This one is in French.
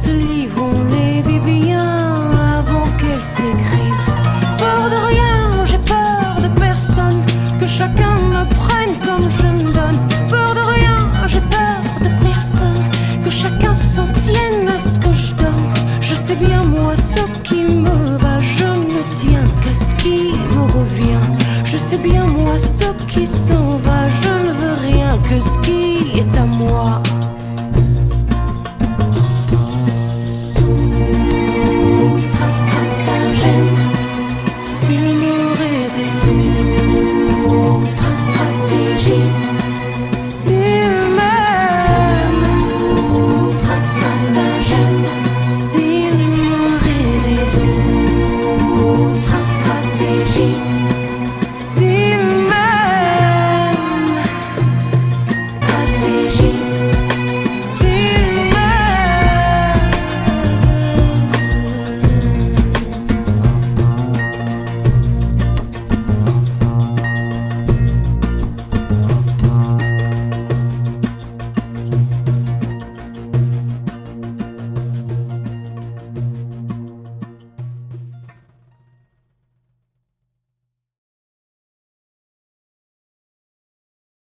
ce livre, on les vit bien avant qu'elles s'écrivent. Peur de rien, j'ai peur de personne, que chacun me prenne comme je me donne. Peur de rien, j'ai peur de personne, que chacun s'en tienne à ce que je donne. Je sais bien moi ce qui me va, je ne tiens qu'à ce qui me revient. Je sais bien moi ce qui s'en va, je ne veux rien que ce qui est à moi. Tout sera stratagème s'il me résiste. Tout sera stratégie s'il m'aime. Tout sera stratagème s'il me résiste. Tout sera stratégie.